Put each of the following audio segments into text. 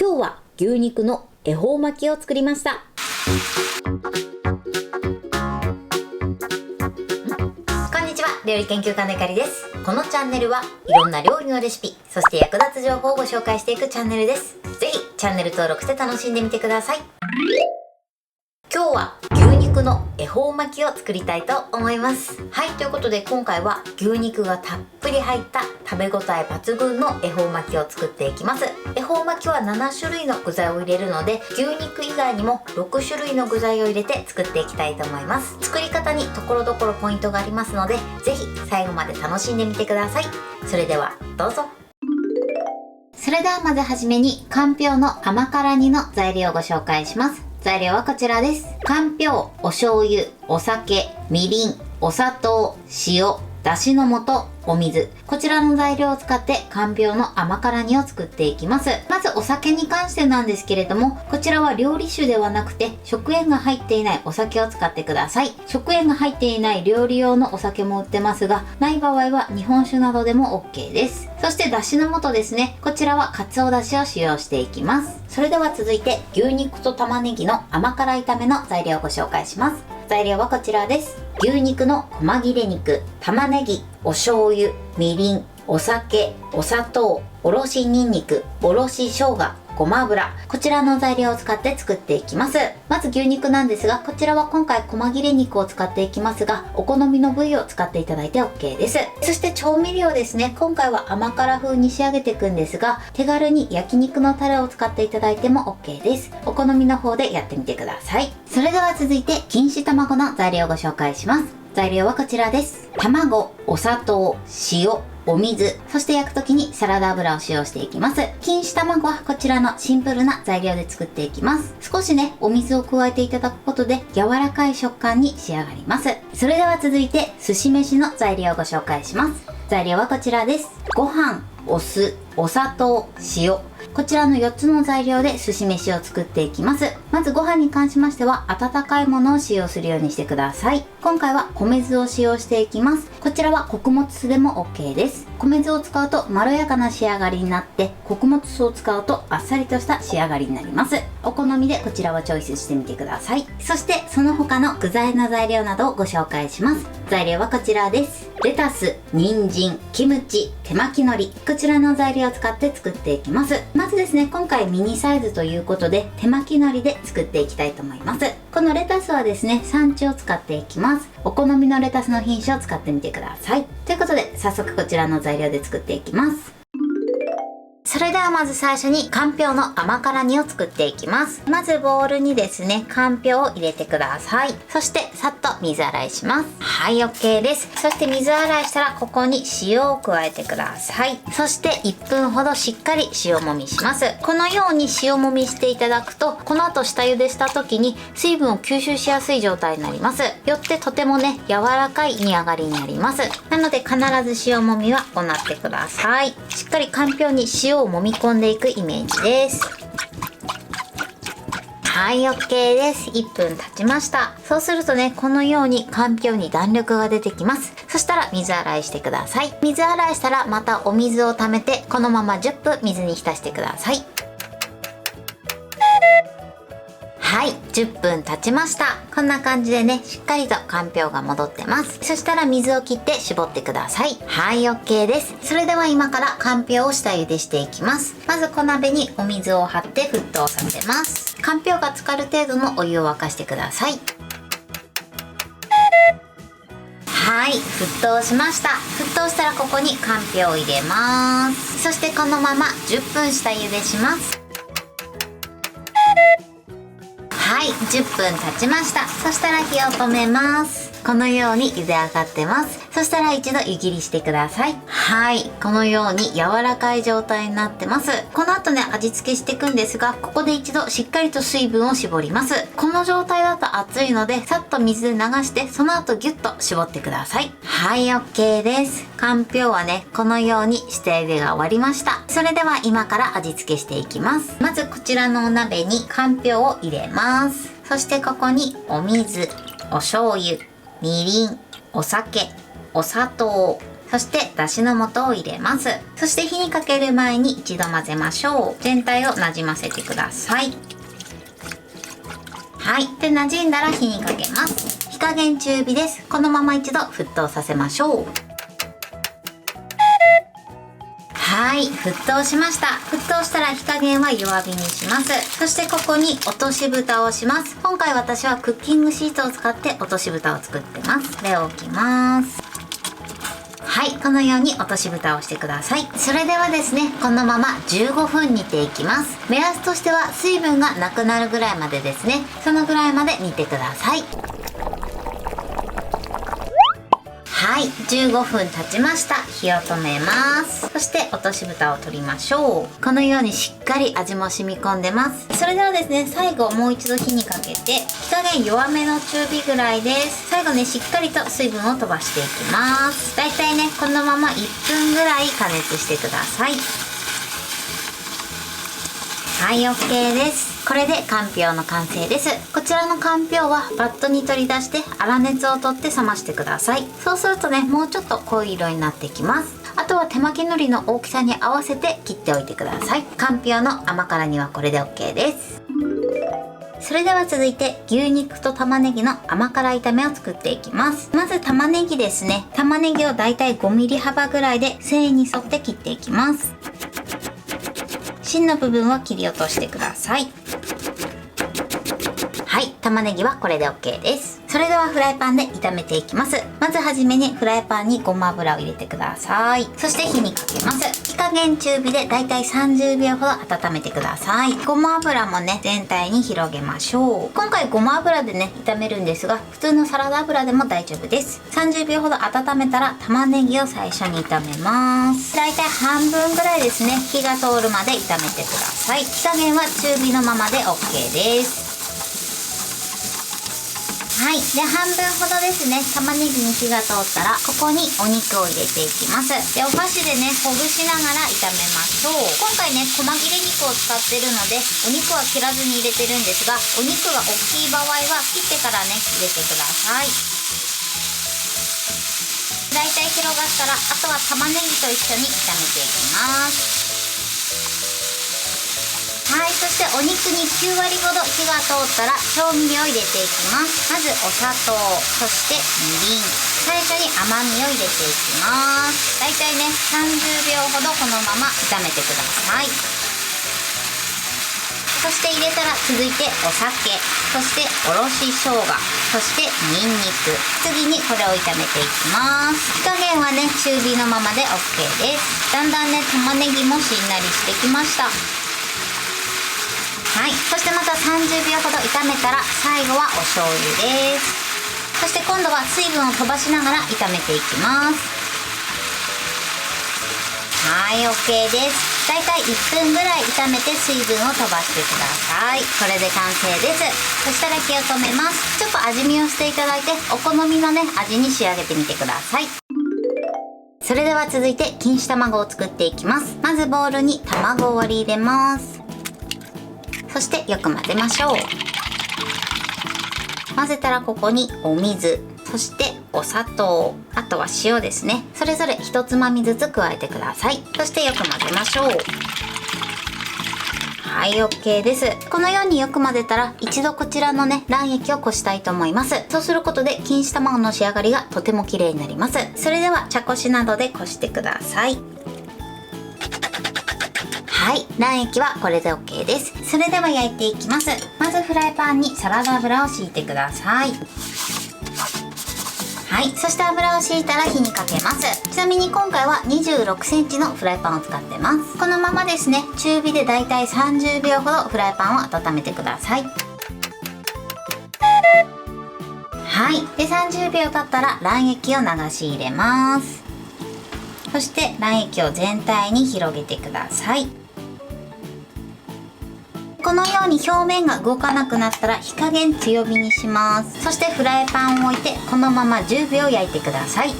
今日は牛肉の恵方巻きを作りました。こんにちは、料理研究家のゆかりです。このチャンネルはいろんな料理のレシピ、そして役立つ情報をご紹介していくチャンネルです。ぜひチャンネル登録して楽しんでみてください。今日は牛肉の恵方巻きを作りたいと思います。はい、ということで今回は牛肉がたっぷり入った食べ応え抜群の恵方巻きを作っていきます。恵方巻きは7種類の具材を入れるので、牛肉以外にも6種類の具材を入れて作っていきたいと思います。作り方にところどころポイントがありますので、ぜひ最後まで楽しんでみてください。それではどうぞ。それではまずはじめにかんぴょうの甘辛煮の材料をご紹介します。材料はこちらです。かんぴょう、お醤油、お酒、みりん、お砂糖、塩、だしの素、お水。こちらの材料を使ってかんぴょうの甘辛煮を作っていきます。まずお酒に関してなんですけれども、こちらは料理酒ではなくて食塩が入っていないお酒を使ってください。食塩が入っていない料理用のお酒も売ってますが、ない場合は日本酒などでも OK です。そしてだしの素ですね。こちらはかつおだしを使用していきます。それでは続いて牛肉と玉ねぎの甘辛炒めの材料をご紹介します。材料はこちらです。牛肉の細切れ肉、玉ねぎ、お醤油、みりん、お酒、お砂糖、おろしにんにく、おろし生姜、ごま油。こちらの材料を使って作っていきます。まず牛肉なんですが、こちらは今回細切れ肉を使っていきますが、お好みの部位を使っていただいて OK です。そして調味料ですね。今回は甘辛風に仕上げていくんですが、手軽に焼肉のタレを使っていただいても OK です。お好みの方でやってみてください。それでは続いて錦糸卵の材料をご紹介します。材料はこちらです。卵、お砂糖、塩、お水、そして焼くときにサラダ油を使用していきます。錦糸卵はこちらのシンプルな材料で作っていきます。少しね、お水を加えていただくことで柔らかい食感に仕上がります。それでは続いて寿司飯の材料をご紹介します。材料はこちらです。ご飯、お酢、お砂糖、塩。こちらの4つの材料で寿司飯を作っていきます。まずご飯に関しましては温かいものを使用するようにしてください。今回は米酢を使用していきます。こちらは穀物酢でも OK です。米酢を使うとまろやかな仕上がりになって、穀物酢を使うとあっさりとした仕上がりになります。お好みでこちらはチョイスしてみてください。そしてその他の具材の材料などをご紹介します。材料はこちらです。レタス、人参、キムチ、手巻き海苔。こちらの材料を使って作っていきます。まずですね、今回ミニサイズということで手巻き海苔で作っていきたいと思います。このレタスはですね、産地を使っていきます。お好みのレタスの品種を使ってみてください。ということで早速こちらの材料で作っていきます。それではまず最初にかんぴょうの甘辛煮を作っていきます。まずボウルにですね、かんぴょうを入れてください。そしてさっと水洗いします。はい、OK です。そして水洗いしたらここに塩を加えてください。そして1分ほどしっかり塩もみします。このように塩もみしていただくと、この後下茹でした時に水分を吸収しやすい状態になります。よってとてもね、柔らかい煮上がりになります。なので必ず塩もみは行ってください。しっかりかんぴょうに塩を揉み込んでいくイメージです。はい、OK です。1分経ちました。そうするとね、このようにかんぴょうに弾力が出てきます。そしたら水洗いしてください。水洗いしたらまたお水を溜めて、このまま10分水に浸してください。はい、10分経ちました。こんな感じでね、しっかりとかんぴょうが戻ってます。そしたら水を切って絞ってください。はい、OK です。それでは今からかんぴょうを下茹でしていきます。まず小鍋にお水を張って沸騰させます。かんぴょうが浸かる程度のお湯を沸かしてください。はい、沸騰しました。沸騰したらここにかんぴょうを入れます。そしてこのまま10分下茹でします。はい、10分経ちました。そしたら火を止めます。このように茹で上がってます。そしたら一度湯切りしてください。はい、このように柔らかい状態になってます。この後ね、味付けしていくんですが、ここで一度しっかりと水分を絞ります。この状態だと熱いので、さっと水で流して、その後ギュッと絞ってください。はい、OK です。かんぴょうはね、このように下茹でが終わりました。それでは今から味付けしていきます。まずこちらのお鍋にかんぴょうを入れます。そしてここにお水、お醤油、みりん、お酒、お砂糖、そしてだしの素を入れます。そして火にかける前に一度混ぜましょう。全体をなじませてください。はい。で、馴染んだら火にかけます。火加減中火です。このまま一度沸騰させましょう。はい、沸騰しました。沸騰したら火加減は弱火にします。そしてここに落とし蓋をします。今回私はクッキングシートを使って落とし蓋を作ってます。これを置きます。はい、このように落とし蓋をしてください。それではですね、このまま15分煮ていきます。目安としては水分がなくなるぐらいまでですね。そのぐらいまで煮てください。はい、15分経ちました。火を止めます。そして落とし蓋を取りましょう。このようにしっかり味も染み込んでます。それではですね、最後もう一度火にかけて、火加減弱めの中火ぐらいです。最後ね、しっかりと水分を飛ばしていきます。だいたいね、このまま1分ぐらい加熱してください。はい、OK です。これでかんぴょうの完成です。こちらのかんぴょうはバットに取り出して粗熱を取って冷ましてください。そうするとね、もうちょっと濃い色になってきます。あとは手巻き海苔の大きさに合わせて切っておいてください。かんぴょうの甘辛煮はこれで OK です。それでは続いて牛肉と玉ねぎの甘辛炒めを作っていきます。まず玉ねぎですね。玉ねぎをだいたい5ミリ幅ぐらいで繊維に沿って切っていきます。芯の部分は切り落としてください。はい、玉ねぎはこれで OK です。それではフライパンで炒めていきます。まずはじめにフライパンにごま油を入れてください。そして火にかけます。火加減中火でだいたい30秒ほど温めてください。ごま油もね、全体に広げましょう。今回ごま油でね、炒めるんですが、普通のサラダ油でも大丈夫です。30秒ほど温めたら玉ねぎを最初に炒めます。だいたい半分ぐらいですね、火が通るまで炒めてください。火加減は中火のままで OK です。はい。で、半分ほどですね、玉ねぎに火が通ったら、ここにお肉を入れていきます。で、お箸でね、ほぐしながら炒めましょう。今回ね、細切れ肉を使ってるので、お肉は切らずに入れてるんですが、お肉が大きい場合は切ってからね、入れてください。だいたい広がったら、あとは玉ねぎと一緒に炒めていきます。はい、そしてお肉に9割ほど火が通ったら調味料を入れていきます。まずお砂糖、そしてみりん、最初に甘みを入れていきます。だいたいね、30秒ほどこのまま炒めてください。そして入れたら続いてお酒、そしておろし生姜、そしてにんにく、次にこれを炒めていきます。火加減はね、中火のままで OK です。だんだんね、玉ねぎもしんなりしてきました。はい、そしてまた30秒ほど炒めたら最後はお醤油です。そして今度は水分を飛ばしながら炒めていきます。はい、 OK です。だいたい1分ぐらい炒めて水分を飛ばしてください。これで完成です。そしたら火を止めます。ちょっと味見をしていただいて、お好みのね、味に仕上げてみてください。それでは続いて錦糸卵を作っていきます。まずボウルに卵を割り入れます。そしてよく混ぜましょう。混ぜたらここにお水、そしてお砂糖、あとは塩ですね。それぞれ1つまみずつ加えてください。そしてよく混ぜましょう。はい、 OK です。このようによく混ぜたら一度こちらのね、卵液をこしたいと思います。そうすることで錦糸卵の仕上がりがとても綺麗になります。それでは茶こしなどでこしてください。はい、卵液はこれで OK です。それでは焼いていきます。まずフライパンにサラダ油を敷いてください。はい、そして油を敷いたら火にかけます。ちなみに今回は26センチのフライパンを使ってます。このままですね、中火でだいたい30秒ほどフライパンを温めてください。はい、で30秒経ったら卵液を流し入れます。そして卵液を全体に広げてください。このように表面が動かなくなったら火加減強火にします。そしてフライパンを置いてこのまま10秒焼いてください。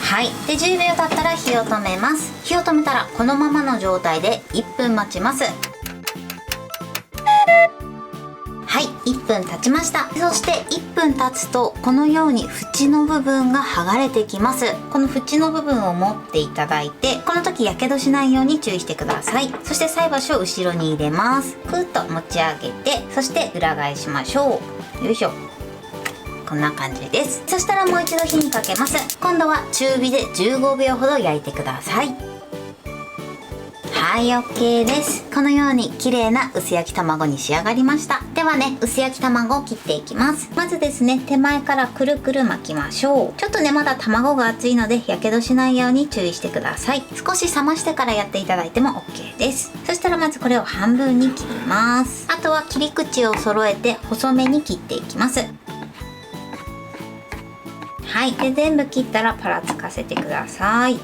はい、で10秒経ったら火を止めます。火を止めたらこのままの状態で1分待ちます。ははい、1分経ちました。そして1分経つとこのように縁の部分が剥がれてきます。この縁の部分を持っていただいて、この時やけどしないように注意してください。そして菜箸を後ろに入れます。ぐっと持ち上げて、そして裏返しましょう。よいしょ。こんな感じです。そしたらもう一度火にかけます。今度は中火で15秒ほど焼いてください。はい、 OK です。このように綺麗な薄焼き卵に仕上がりました。ではね、薄焼き卵を切っていきます。まずですね、手前からくるくる巻きましょう。ちょっとね、まだ卵が熱いのでやけどしないように注意してください。少し冷ましてからやっていただいても OK です。そしたらまずこれを半分に切ります。あとは切り口を揃えて細めに切っていきます。はい、で全部切ったらパラつかせてください。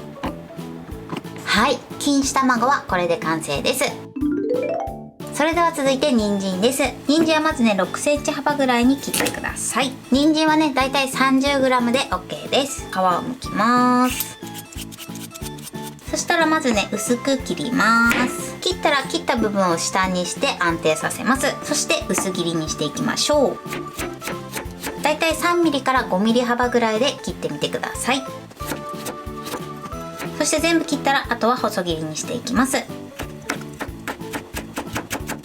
はい、錦糸卵はこれで完成です。それでは続いて人参です。人参はまずね、6センチ幅ぐらいに切ってください。人参はね、だいたい 30g で OK です。皮を剥きます。そしたらまずね、薄く切ります。切ったら切った部分を下にして安定させます。そして薄切りにしていきましょう。だいたい 3mm から 5mm 幅ぐらいで切ってみてください。そして全部切ったらあとは細切りにしていきます。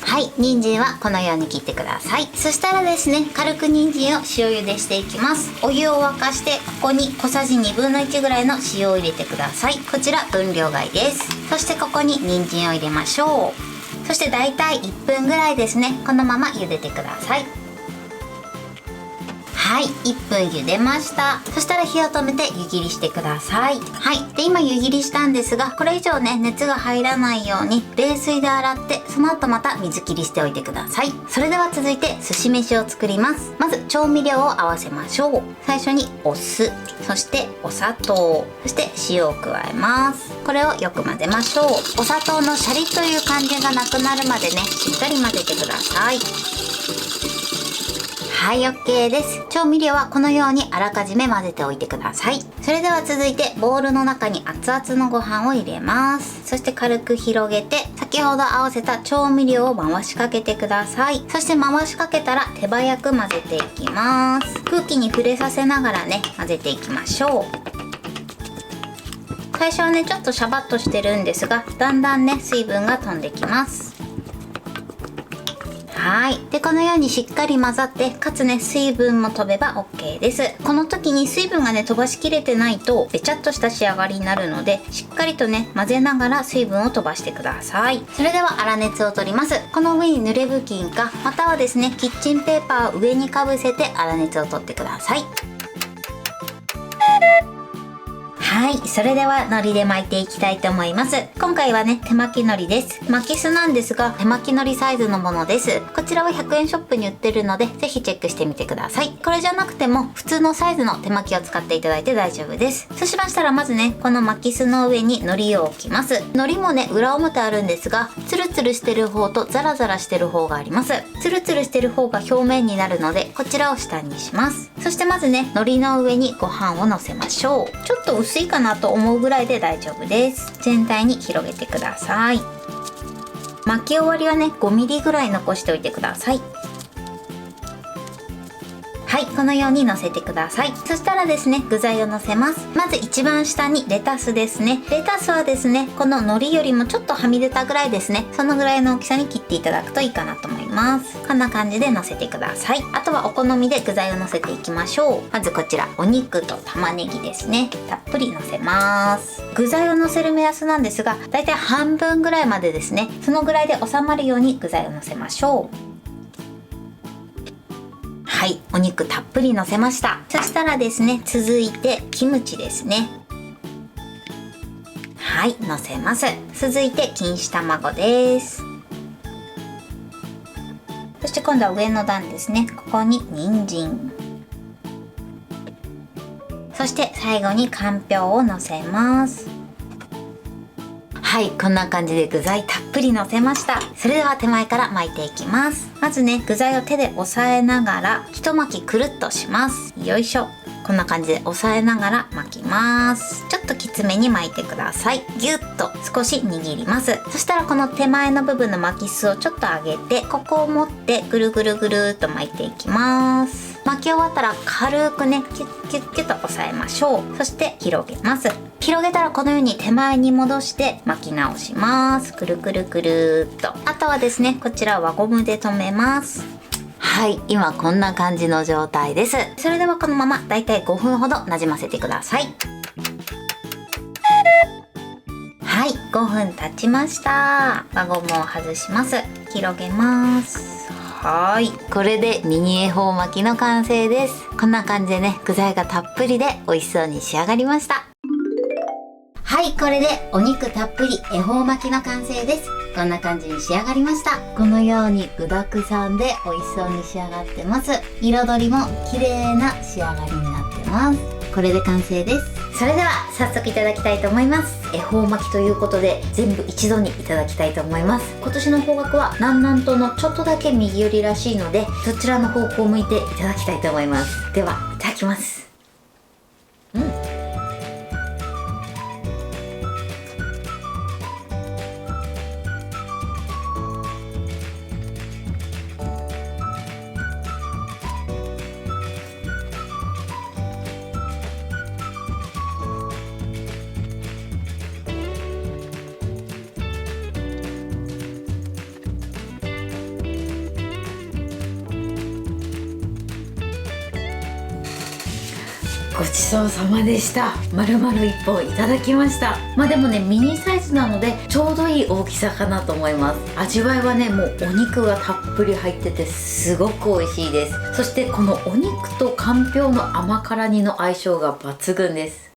はい、人参はこのように切ってください。そしたらですね、軽く人参を塩茹でしていきます。お湯を沸かしてここに小さじ1/2ぐらいの塩を入れてください。こちら分量外です。そしてここに人参を入れましょう。そしてだいたい1分ぐらいですね、このまま茹でてください。はい、1分茹でました。そしたら火を止めて湯切りしてください。はい、で今湯切りしたんですが、これ以上ね、熱が入らないように冷水で洗って、その後また水切りしておいてください。それでは続いて寿司飯を作ります。まず調味料を合わせましょう。最初にお酢、そしてお砂糖、そして塩を加えます。これをよく混ぜましょう。お砂糖のシャリという感じがなくなるまでね、しっかり混ぜてください。はい、 OK です。調味料はこのようにあらかじめ混ぜておいてください。それでは続いてボウルの中に熱々のご飯を入れます。そして軽く広げて、先ほど合わせた調味料を回しかけてください。そして回しかけたら手早く混ぜていきます。空気に触れさせながらね、混ぜていきましょう。最初はね、ちょっとシャバッとしてるんですが、だんだんね、水分が飛んできます。はい。で、このようにしっかり混ざって、かつね、水分も飛べば OK です。この時に水分がね、飛ばしきれてないと、べちゃっとした仕上がりになるので、しっかりとね、混ぜながら水分を飛ばしてください。それでは粗熱を取ります。この上に濡れ布巾か、またはですね、キッチンペーパーを上にかぶせて粗熱を取ってください。はい、それでは海苔で巻いていきたいと思います。今回はね、手巻き海苔です。巻きすなんですが、手巻き海苔サイズのものです。こちらは100円ショップに売ってるので、ぜひチェックしてみてください。これじゃなくても、普通のサイズの手巻きを使っていただいて大丈夫です。そうしましたら、まずね、この巻きすの上に海苔を置きます。海苔もね、裏表あるんですが、ツルツルしてる方とザラザラしてる方があります。ツルツルしてる方が表面になるので、こちらを下にします。そしてまずね、海苔の上にご飯をのせましょう。ちょっと薄いかなと思うぐらいで大丈夫です。全体に広げてください。巻き終わりはね、5mm ぐらい残しておいてください。はい、このように乗せてください。そしたらですね、具材を乗せます。まず一番下にレタスですね。レタスはですね、この海苔よりもちょっとはみ出たぐらいですね。そのぐらいの大きさに切っていただくといいかなと思います。こんな感じで乗せてください。あとはお好みで具材を乗せていきましょう。まずこちら、お肉と玉ねぎですね。たっぷり乗せます。具材を乗せる目安なんですが、だいたい半分ぐらいまでですね。そのぐらいで収まるように具材を乗せましょう。はい、お肉たっぷり乗せました。そしたらですね、続いてキムチですね。はい、乗せます。続いて錦糸卵です。そして今度は上の段ですね。ここに人参。そして最後にかんぴょうを乗せます。はい、こんな感じで具材たっぷり乗せました。それでは手前から巻いていきます。まずね、具材を手で押さえながら一巻きくるっとします。よいしょ。ここんな感じで押さえながら巻きます。ちょっときつめに巻いてください。ギュッと少し握ります。そしたらこの手前の部分の巻きすをちょっと上げて、ここを持ってぐるぐるぐるっと巻いていきます。巻き終わったら軽くねキュッキュッキュッと押さえましょう。そして広げます。広げたらこのように手前に戻して巻き直します。くるくるくるっと。あとはですね、こちら輪ゴムで留めます。はい、今こんな感じの状態です。それではこのままだいたい5分ほどなじませてください。はい、5分経ちました。輪ゴムを外します。広げます。はい、これでミニ恵方巻きの完成です。こんな感じでね、具材がたっぷりで美味しそうに仕上がりました。はい、これでお肉たっぷり恵方巻きの完成です。こんな感じに仕上がりました。このように具だくさんで美味しそうに仕上がってます。彩りも綺麗な仕上がりになってます。これで完成です。それでは早速いただきたいと思います。恵方巻きということで全部一度にいただきたいと思います。今年の方角は南南東のちょっとだけ右寄りらしいので、そちらの方向を向いていただきたいと思います。では、いただきます。ごちそうさまでした。丸々1本いただきました。でもね、ミニサイズなのでちょうどいい大きさかなと思います。味わいはね、もうお肉がたっぷり入っててすごく美味しいです。そしてこのお肉とかんぴょうの甘辛煮の相性が抜群です。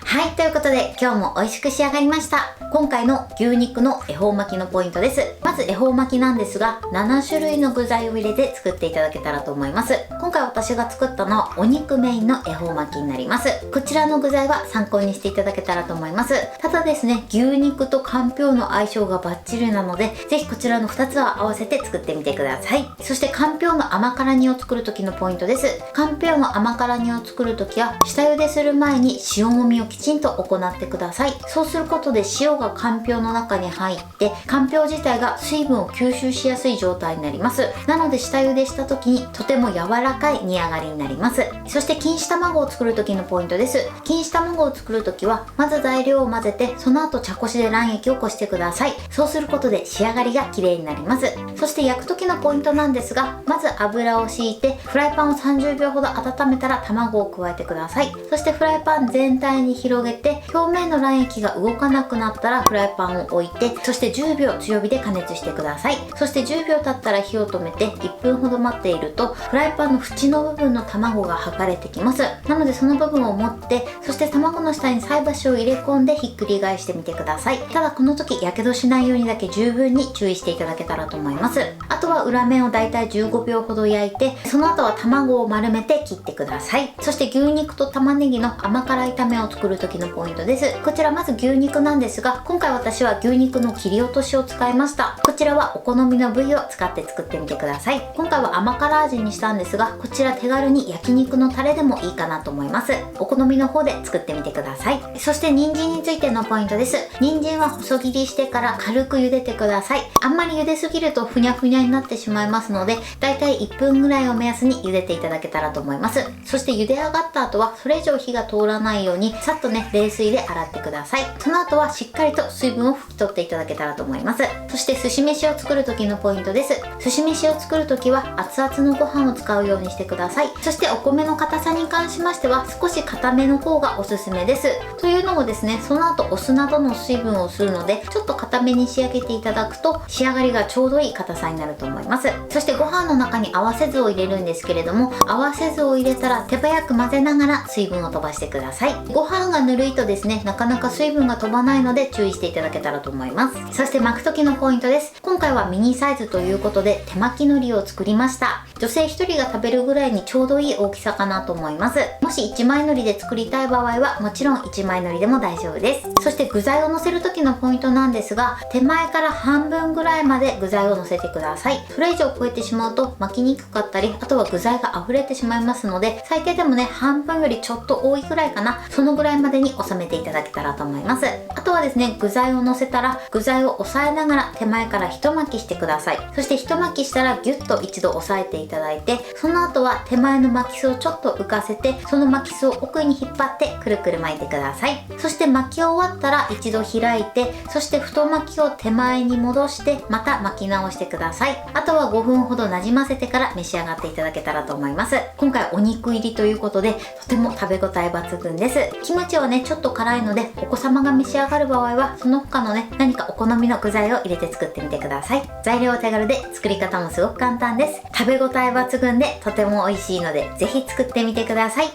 はい、ということで今日も美味しく仕上がりました。今回の牛肉の恵方巻きのポイントです。まず恵方巻きなんですが、7種類の具材を入れて作っていただけたらと思います。今回私が作ったのはお肉メインの恵方巻きになります。こちらの具材は参考にしていただけたらと思います。ただですね、牛肉とかんぴょうの相性がバッチリなので、ぜひこちらの2つは合わせて作ってみてください。そしてかんぴょうの甘辛煮を作る時のポイントです。かんぴょうの甘辛煮を作る時は下茹でする前に塩もみをきちんと行ってください。そうすることで塩がかんぴょうの中に入ってかんぴょう自体が水分を吸収しやすい状態になります。なので下茹でした時にとても柔らかい煮上がりになります。そして錦糸卵を作る時のポイントです。錦糸卵を作る時はまず材料を混ぜて、その後茶こしで卵液をこしてください。そうすることで仕上がりが綺麗になります。そして焼く時のポイントなんですが、まず油を敷いてフライパンを30秒ほど温めたら卵を加えてください。そしてフライパン全体に広げて、表面の卵液が動かなくなったらフライパンを置いて、そして10秒強火で加熱してください。そして10秒経ったら火を止めて1分ほど待っていると、フライパンの縁の部分の卵が剥がれてきます。なのでその部分を持って、そして卵の下に菜箸を入れ込んでひっくり返してみてください。ただこの時やけどしないようにだけ十分に注意していただけたらと思います。あとは裏面をだいたい15秒ほど焼いて、その後は卵を丸めて切ってください。そして牛肉と玉ねぎの甘辛炒めを作る時のポイントです。こちらまず牛肉なんですが、今回私は牛肉の切り落としを使いました。こちらはお好みの部位を使って作ってみてください。今回は甘辛味にしたんですが、こちら手軽に焼肉のタレでもいいかなと思います。お好みの方で作ってみてください。そして人参についてのポイントです。人参は細切りしてから軽く茹でてください。あんまり茹ですぎるとふにゃふにゃになってしまいますので、だいたい1分ぐらいを目安に茹でていただけたらと思います。そして茹で上がった後はそれ以上火が通らないようにさっとね、冷水で洗ってください。その後はしっかりと水分を拭き取っていただけたらと思います。そして寿司飯を作る時のポイントです。寿司飯を作る時は熱々のご飯を使うようにしてください。そしてお米の硬さに関しましては少し硬めの方がおすすめです。というのもですね、その後お酢などの水分を吸うので、ちょっと硬めに仕上げていただくと仕上がりがちょうどいい硬さになると思います。そしてご飯の中に合わせ酢を入れるんですけれども、合わせ酢を入れたら手早く混ぜながら水分を飛ばしてください。ご飯がぬるいとですね、なかなか水分が飛ばないので注意していただけたらと思います。そして巻く時のポイントです。今回はミニサイズということで手巻き海苔を作りました。女性1人が食べるぐらいにちょうどいい大きさかなと思います。もし1枚海苔で作りたい場合はもちろん1枚海苔でも大丈夫です。そして具材を乗せる時のポイントなんですが、手前から半分ぐらいまで具材を乗せてください。それ以上超えてしまうと巻きにくかったり、あとは具材が溢れてしまいますので、最低でもね半分よりちょっと多いぐらいかな、そのぐらいまでに収めていただけたらと思います。あとはですね、具材を乗せたら具材を押さえながら手前から一巻きしてください。そして一巻きしたらギュッと一度押さえていただいて、その後は手前の巻きすをちょっと浮かせて、その巻きすを奥に引っ張ってくるくる巻いてください。そして巻き終わったら一度開いて、そして太巻きを手前に戻してまた巻き直してください。あとは5分ほどなじませてから召し上がっていただけたらと思います。今回お肉入りということでとても食べ応え抜群です。キムチはねちょっと辛いので、お子様が召し上がる場合はその他のね何かお好みの具材を入れて作ってみてください。材料は手軽で作り方もすごく簡単です。食べ応え抜群でとても美味しいのでぜひ作ってみてください。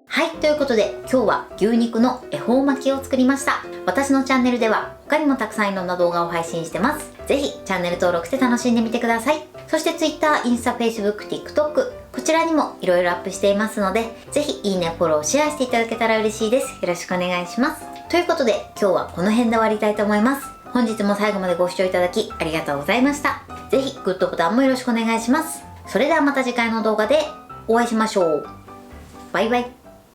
はい、ということで今日は牛肉の恵方巻きを作りました。私のチャンネルでは他にもたくさんいろんな動画を配信してます。ぜひチャンネル登録して楽しんでみてください。そして Twitter、インスタ、Facebook、TikTok、こちらにもいろいろアップしていますので、ぜひいいね、フォロー、シェアしていただけたら嬉しいです。よろしくお願いします。ということで今日はこの辺で終わりたいと思います。本日も最後までご視聴いただきありがとうございました。ぜひグッドボタンもよろしくお願いします。それではまた次回の動画でお会いしましょう。バイバイ。